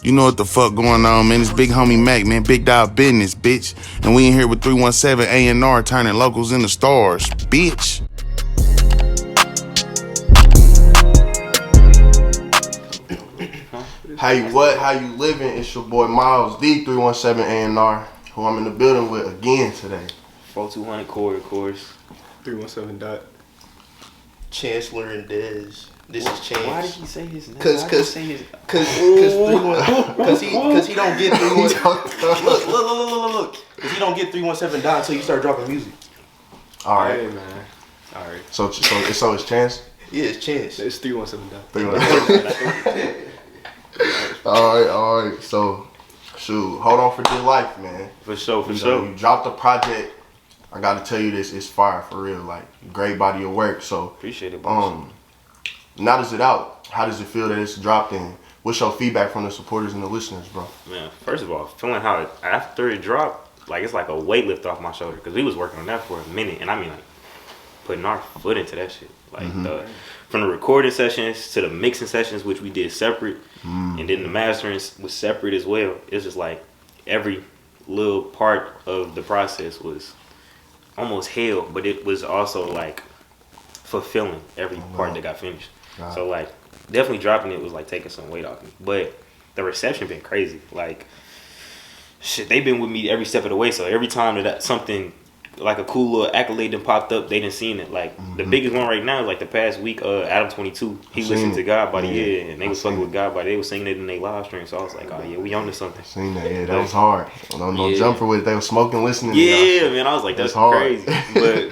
You know what the fuck going on, man. It's big homie Mac, man. Big dog business, bitch. And we in here with 317 A&R turning locals into stars, bitch. How you what? How you living? It's your boy Miles, the 317 A&R, who I'm in the building with again today. 4200 core, of course. 317 dot. Chancellor and Dez. This is Chance. Why did he say his name? Cause he don't get 317. Look. Cause he don't get 317 dot until you start dropping music. All right, Hey, man. All right. So it's Chance. Yeah, it's Chance. It's 317 dot. 317. All right. So, shoot, hold on for dear life, man. For sure. You dropped the project. I gotta tell you this, it's fire for real. Like, great body of work. So, Appreciate it, boss. now that it's out, how does it feel that it's dropped in? What's your feedback from the supporters and the listeners, bro? Man, first of all, feeling how after it dropped, like it's like a weight lift off my shoulder because we was working on that for a minute, and I mean like putting our foot into that shit. Like from the recording sessions to the mixing sessions, which we did separate, and then the mastering was separate as well. It's just like every little part of the process was almost hell, but it was also like fulfilling every part that got finished. Wow. So like definitely dropping it was like taking some weight off me. But the reception been crazy. Like shit, they've been with me every step of the way. So every time that something like a cool little accolade done popped up, they done seen it. Like the biggest one right now is like the past week, Adam 22. He listened to God Body, and they was fucking with God Body. They was singing it in their live stream. So I was like, oh yeah, we on to something. Seen that, yeah, that was hard. No jumper with it. They was smoking, listening. Yeah, man, I was like, that's hard. crazy.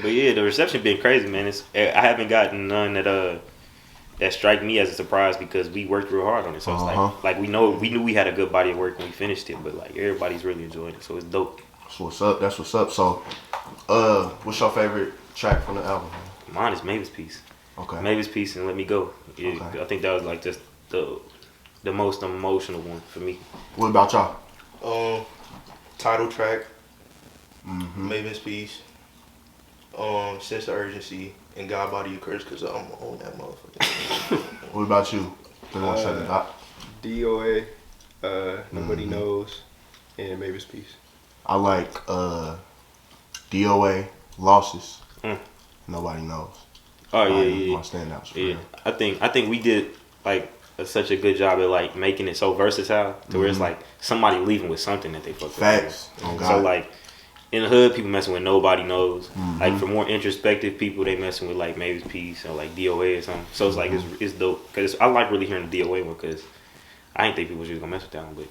but yeah, the reception been crazy, man. I haven't gotten none that strike me as a surprise because we worked real hard on it. So it's like we knew we had a good body of work when we finished it, but like everybody's really enjoying it. So it's dope. That's what's up. So, what's your favorite track from the album? Mine is Mavis Piece. Okay. Mavis Piece and Let Me Go. Yeah, Okay. I think that was like just the most emotional one for me. What about y'all? Title track. Mavis Piece. Sense of Urgency and God Body You Curse because I'm on that motherfucker. What about you? 317 dot. DOA. Nobody Knows. And Mavis Piece. I like DOA, Losses. Nobody Knows. Oh yeah. My standouts. For Yeah, real. I think we did like such a good job at like making it so versatile to where it's like somebody leaving with something that they fucked with. Facts. Oh, God. So like in the hood, people messing with Nobody Knows. Like for more introspective people, they messing with like Mavis Piece or like DOA or something. So it's like it's dope because I like really hearing the DOA one because I didn't think people was just gonna mess with that one, but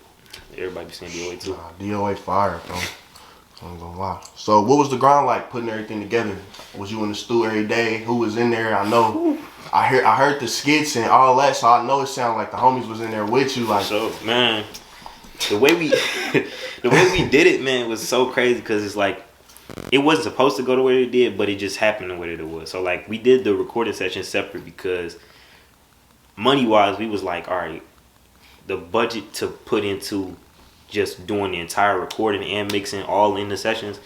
everybody be saying DOA too. DOA fire, bro. I ain't gonna lie. So, what was the grind like putting everything together? Was you in the studio every day? Who was in there? I know. I heard the skits and all that, so I know it sounded like the homies was in there with you. Like, So man, the way we did it, man, was so crazy because it's like it wasn't supposed to go the way it did, but it just happened the way that it was. So like we did the recording session separate because money wise, we was like, all right, the budget to put into just doing the entire recording and mixing all in the sessions,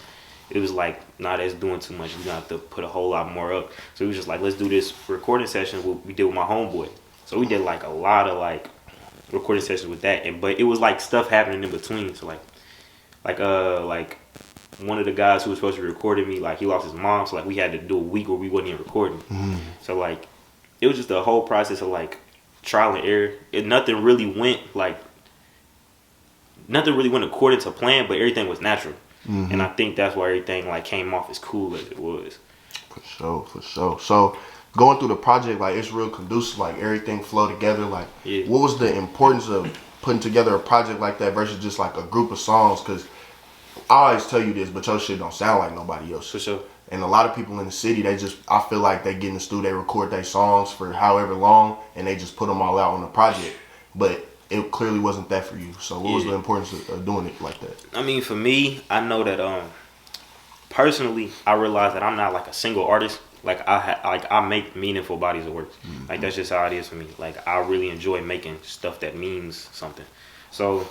it was like, nah, that's doing too much. We're gonna have to put a whole lot more up. So we was just like, let's do this recording session we did with my homeboy. So we did like a lot of like recording sessions with that, but it was like stuff happening in between. So like one of the guys who was supposed to be recording me, like he lost his mom, so like we had to do a week where we wasn't even recording. So like it was just the whole process of like trial and error. Nothing really went according to plan, but everything was natural. And I think that's why everything like came off as cool as it was. For sure. So, going through the project, like it's real conducive. Like everything flow together. Like, what was the importance of putting together a project like that versus just like a group of songs? Because I always tell you this, but your shit don't sound like nobody else. For sure. And a lot of people in the city, I feel like they get in the studio, they record their songs for however long, and they just put them all out on the project. But it clearly wasn't that for you. So what was the importance of doing it like that? I mean, for me, I know that personally, I realized that I'm not like a single artist. Like I make meaningful bodies of work. Like that's just how it is for me. Like I really enjoy making stuff that means something. So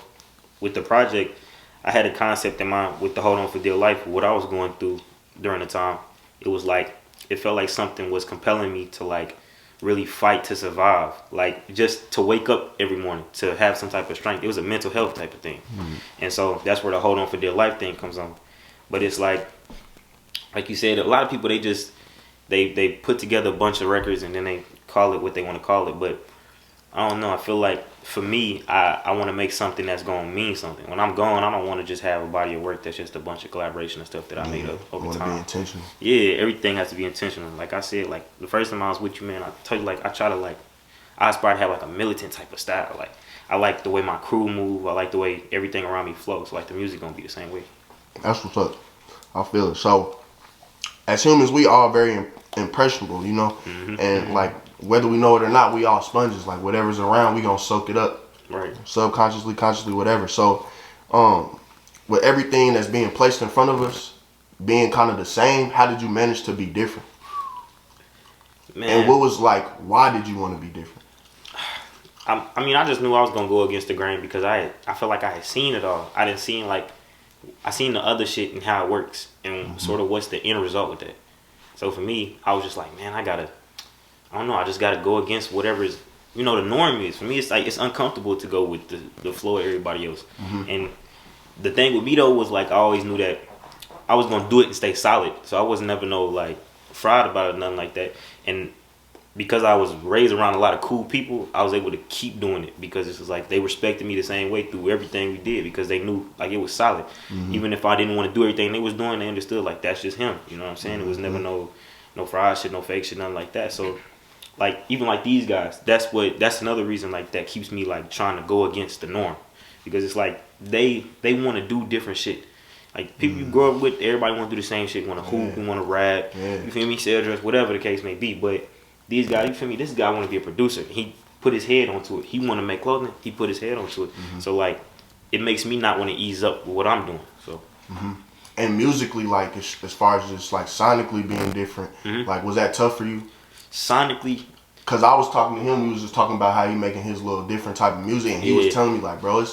with the project, I had a concept in mind with the Hold On for Dear Life. What I was going through during the time, it was like it felt like something was compelling me to like really fight to survive. Like just to wake up every morning, to have some type of strength. It was a mental health type of thing. And so that's where the hold on for dear life thing comes on. But it's like you said, a lot of people, they just they put together a bunch of records and then they call it what they want to call it. But I don't know. I feel like for me, I want to make something that's going to mean something. When I'm gone, I don't want to just have a body of work that's just a bunch of collaboration and stuff that I made up over time. Want to be intentional. Yeah, everything has to be intentional. Like I said, like the first time I was with you, man, I told you, like, I try to, like, I aspire to have like a militant type of style. Like I like the way my crew move. I like the way everything around me flows. Like the music gonna be the same way. That's what's up. I feel it. So as humans, we all very impressionable, you know, and like whether we know it or not, we all sponges. Like whatever's around, we gonna soak it up. Right. Subconsciously, consciously, whatever. So, with everything that's being placed in front of us being kind of the same, how did you manage to be different? Man. And what was like, why did you want to be different? I mean, I just knew I was gonna go against the grain because I felt like I had seen it all. I seen the other shit and how it works and sort of what's the end result with that. So for me, I was just like, man, I don't know, I just gotta go against whatever is, you know, the norm is. For me, it's like it's uncomfortable to go with the flow of everybody else. And the thing with me though was like I always knew that I was gonna do it and stay solid. So I was never like fried about it, nothing like that. And because I was raised around a lot of cool people, I was able to keep doing it because it's just like they respected me the same way through everything we did because they knew like it was solid. Even if I didn't want to do everything they was doing, they understood like that's just him. You know what I'm saying? It was never no fried shit, no fake shit, nothing like that. So like even like these guys, that's another reason like that keeps me like trying to go against the norm because it's like they want to do different shit. Like people you grow up with, everybody want to do the same shit. Want to hoop, want to rap. You feel me? Sell drugs, whatever the case may be. But these guys, you feel me? This guy want to be a producer. He put his head onto it. He want to make clothing. He put his head onto it. So like, it makes me not want to ease up with what I'm doing. So. And musically, like as far as just like sonically being different, like was that tough for you? Sonically. Cause I was talking to him. We was just talking about how he making his little different type of music, and he was telling me like, bro,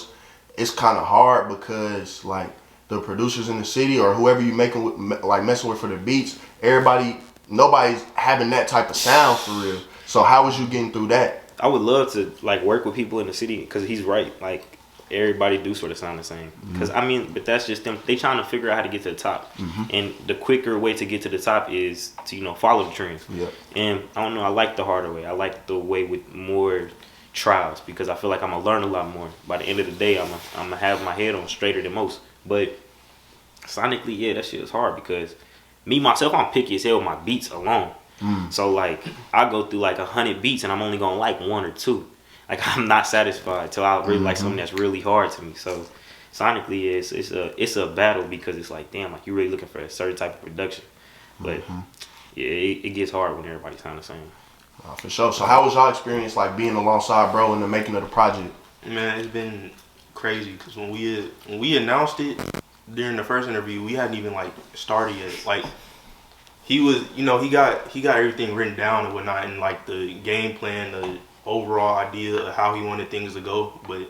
it's kind of hard because like the producers in the city or whoever you making with, like messing with for the beats, nobody's having that type of sound for real. So how was you getting through that? I would love to like work with people in the city because he's right. Like everybody do sort of sound the same. Because I mean, but that's just them. They trying to figure out how to get to the top. And the quicker way to get to the top is to follow the trends. And I don't know. I like the harder way. I like the way with more trials because I feel like I'm gonna learn a lot more. By the end of the day, I'm gonna have my head on straighter than most. But sonically, yeah, that shit is hard because me myself, I'm picky as hell with my beats alone. So like I go through like 100 beats and I'm only gonna like one or two. Like I'm not satisfied till I really like something that's really hard to me. So sonically, it's a battle because it's like damn, like you're really looking for a certain type of production. But yeah, it gets hard when everybody sound the same. For sure. So how was y'all experience like being alongside bro in the making of the project? Man, it's been crazy because when we announced it during the first interview, we hadn't even like started yet. Like he was, he got everything written down and whatnot, and like the game plan, the overall idea of how he wanted things to go. But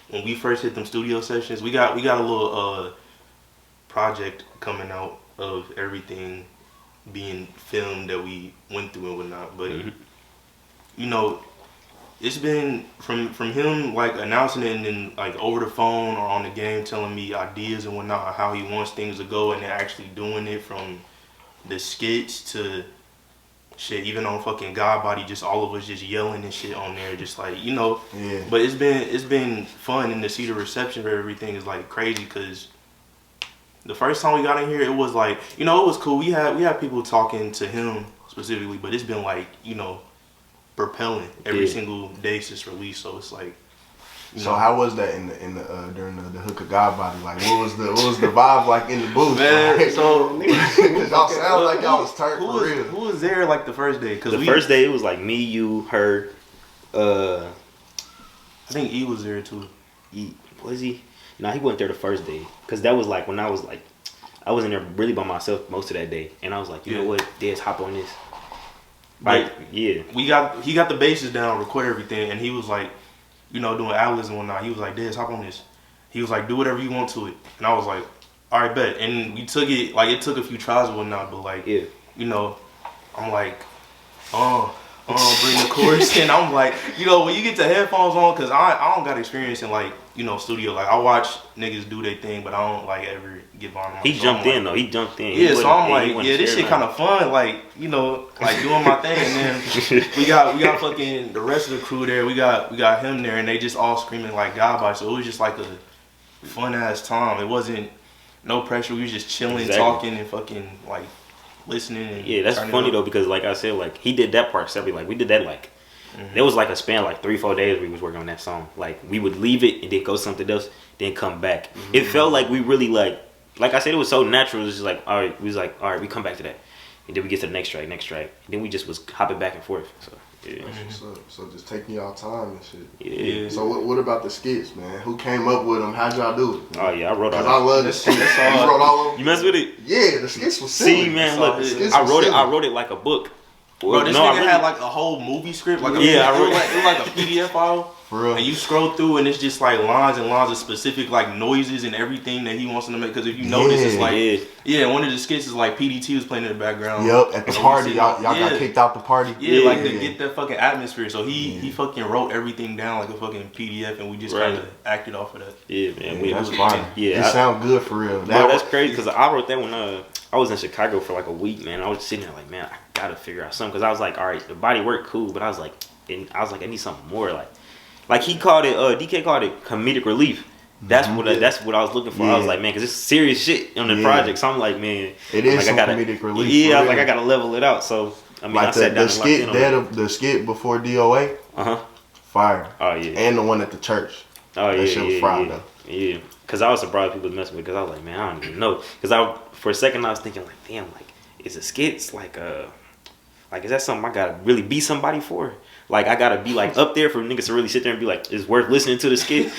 when we first hit them studio sessions, we got a little project coming out of everything being filmed that we went through and whatnot. But it's been from him like announcing it and then like over the phone or on the game telling me ideas and whatnot, how he wants things to go, and then actually doing it from the skits to shit, even on fucking God Body, just all of us just yelling and shit on there, just like But it's been fun, and to see the reception for everything is like crazy because the first time we got in here, it was like it was cool. We had people talking to him specifically, but it's been like propelling every single day since release. So it's like. So how was that in the during the hook of God Body? Like what was the vibe like in the booth? Man, like, so y'all sound like y'all was turned for real. Who was there like the first day? Cause the first day it was like me, you, her. I think E was there too. E was he? No, he wasn't there the first day. Cause that was like when I was in there really by myself most of that day, and I was like, you know what, Dez, hop on this. Like he got the bases down, record everything, and he was like. Doing ad-libs and whatnot. He was like, Dez, hop on this. He was like, do whatever you want to it. And I was like, all right, bet. And we took it, like, it took a few tries and whatnot, but like, I'm like, bring the chorus in. I'm like, you know, when you get the headphones on, cause I don't got experience in like, you know, studio. Like I watch niggas do their thing, but I don't like ever get on. He jumped in though. He jumped in. Yeah, so I'm like, yeah, this shit kind of fun. Like, you know, like doing my thing, and then we got fucking the rest of the crew there. We got him there, and they just all screaming like God by. So it was just like a fun ass time. It wasn't no pressure. We was just chilling, talking, and fucking like listening. And yeah, that's funny though, because like I said, like he did that part separately. Like we did that like there was like a span like 3-4 days we was working on that song. Like we would leave it and then go something else, then come back. It felt like we really like I said, it was so natural. It was just like, all right, we was like, all right, we come back to that, and then we get to the next track, and then we just was hopping back and forth. So yeah. So just taking y'all time and shit. Yeah. So what about the skits, man? Who came up with them? How'd y'all do it? Oh yeah, I wrote all that. I love the skits. You wrote all of them? You mess with it? Yeah, the skits was silly. See, man, look, I wrote it like a book. Bro, this nigga had like a whole movie script. Like it was like a PDF file. For real. And you scroll through and it's just like lines and lines of specific like noises and everything that he wants them to make. Because if you notice, it's like one of the skits is like PDT was playing in the background. Yep, at the party, y'all got kicked out the party. Yeah, like to get that fucking atmosphere. So he fucking wrote everything down like a fucking PDF, and we just kind of acted off of that. Yeah, man, that's fine. Yeah, it sound good for real. That's crazy because I wrote that when I was in Chicago for like a week, man. I was sitting there like, man, I gotta figure out something, because I was like, all right, the body work cool, but I was like, I need something more like he called it, DK called it comedic relief. That's what I was looking for. I was like, man, because it's serious shit on the project. So I'm like, man, it is like, some comedic relief. Yeah, I was like, I gotta level it out. So I mean, like I sat down the skit before DOA. Fire. Oh yeah. And the one at the church. Oh yeah. That shit was fire though. Yeah. Because I was surprised people was messing with it, because I was like, man, I don't even know. Because for a second I was thinking like, damn, like is it skits like is that something I gotta really be somebody for? Like I gotta be like up there for niggas to really sit there and be like, it's worth listening to the skit.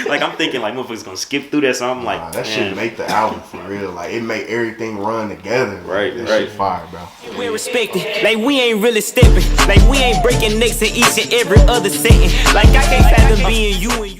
Like I'm thinking like motherfuckers gonna skip through that, so I'm like, that shit make the album for real. Like it make everything run together. Right, that shit fire, bro. We're respected, like we ain't really stepping, like we ain't breaking necks in each and every other setting. Like I can't fathom being you and you.